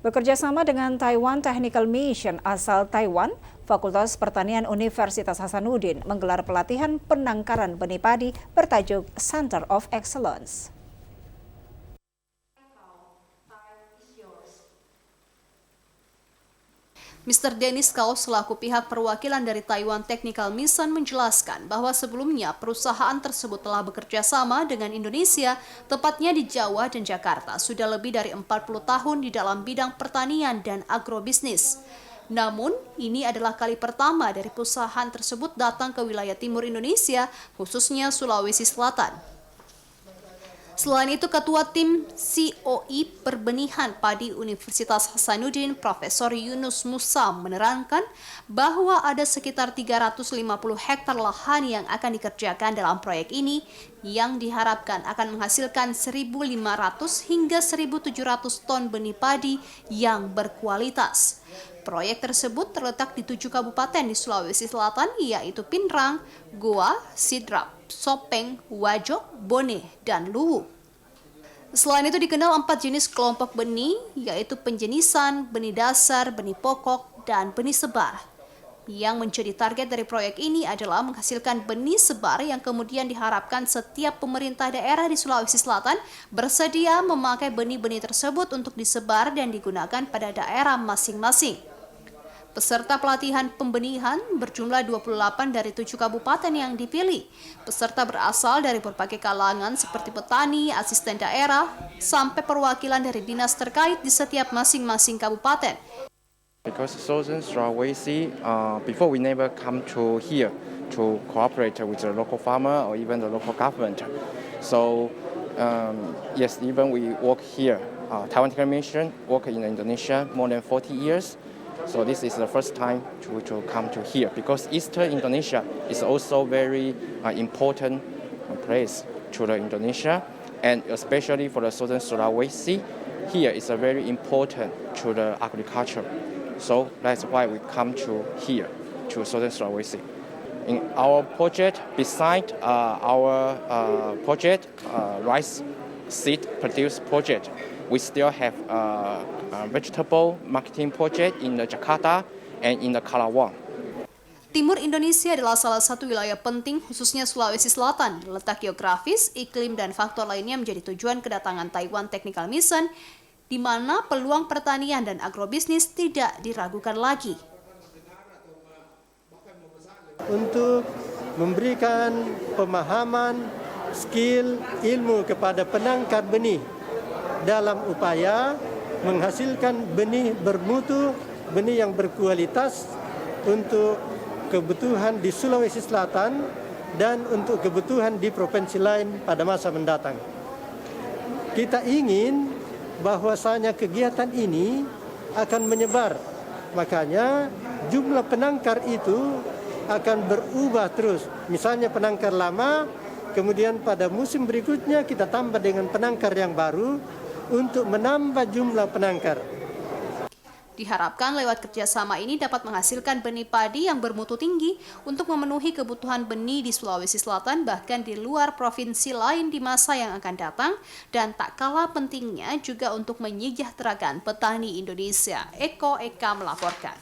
Bekerja sama dengan Taiwan Technical Mission asal Taiwan, Fakultas Pertanian Universitas Hasanuddin menggelar pelatihan penangkaran benih padi bertajuk Center of Excellence. Mr. Dennis Kao selaku pihak perwakilan dari Taiwan Technical Mission menjelaskan bahwa sebelumnya perusahaan tersebut telah bekerja sama dengan Indonesia, tepatnya di Jawa dan Jakarta, sudah lebih dari 40 tahun di dalam bidang pertanian dan agrobisnis. Namun, ini adalah kali pertama dari perusahaan tersebut datang ke wilayah timur Indonesia, khususnya Sulawesi Selatan. Selain itu, Ketua Tim COI Perbenihan Padi Universitas Hasanuddin, Profesor Yunus Musa menerangkan bahwa ada sekitar 350 hektar lahan yang akan dikerjakan dalam proyek ini yang diharapkan akan menghasilkan 1.500 hingga 1.700 ton benih padi yang berkualitas. Proyek tersebut terletak di 7 kabupaten di Sulawesi Selatan, yaitu Pinrang, Goa, Sidrap, Sopeng, Wajok, Bone, dan Luwu. Selain itu dikenal 4 jenis kelompok benih, yaitu penjenisan, benih dasar, benih pokok, dan benih sebar. Yang menjadi target dari proyek ini adalah menghasilkan benih sebar yang kemudian diharapkan setiap pemerintah daerah di Sulawesi Selatan bersedia memakai benih-benih tersebut untuk disebar dan digunakan pada daerah masing-masing. Peserta pelatihan pembenihan berjumlah 28 dari 7 kabupaten yang dipilih. Peserta berasal dari berbagai kalangan seperti petani, asisten daerah, sampai perwakilan dari dinas terkait di setiap masing-masing kabupaten. Because Southern Sulawesi, before we never come to here to cooperate with the local farmer or even the local government. So yes, even we work here. Taiwan Technical Mission work in Indonesia more than 40 years. So this is the first time to come to here because Eastern Indonesia is also very important place to the Indonesia, and especially for the Southern Sulawesi, here is a very important to the agriculture. So that's why we come to here to Southern Sulawesi. In our project, beside our project rice seed produce project, we still have a vegetable marketing project in the Jakarta and in the Karawang. Timur Indonesia adalah salah satu wilayah penting khususnya Sulawesi Selatan. Letak geografis, iklim, dan faktor lainnya menjadi tujuan kedatangan Taiwan Technical Mission, di mana peluang pertanian dan agrobisnis tidak diragukan lagi. Untuk memberikan pemahaman, skill, ilmu kepada penangkar benih dalam upaya menghasilkan benih bermutu, benih yang berkualitas untuk kebutuhan di Sulawesi Selatan dan untuk kebutuhan di provinsi lain pada masa mendatang. Kita ingin bahwasanya kegiatan ini akan menyebar, makanya jumlah penangkar itu akan berubah terus. Misalnya penangkar lama, kemudian pada musim berikutnya kita tambah dengan penangkar yang baru untuk menambah jumlah penangkar. Diharapkan lewat kerjasama ini dapat menghasilkan benih padi yang bermutu tinggi untuk memenuhi kebutuhan benih di Sulawesi Selatan bahkan di luar provinsi lain di masa yang akan datang, dan tak kalah pentingnya juga untuk menyejahterakan petani Indonesia. Eko Eka melaporkan.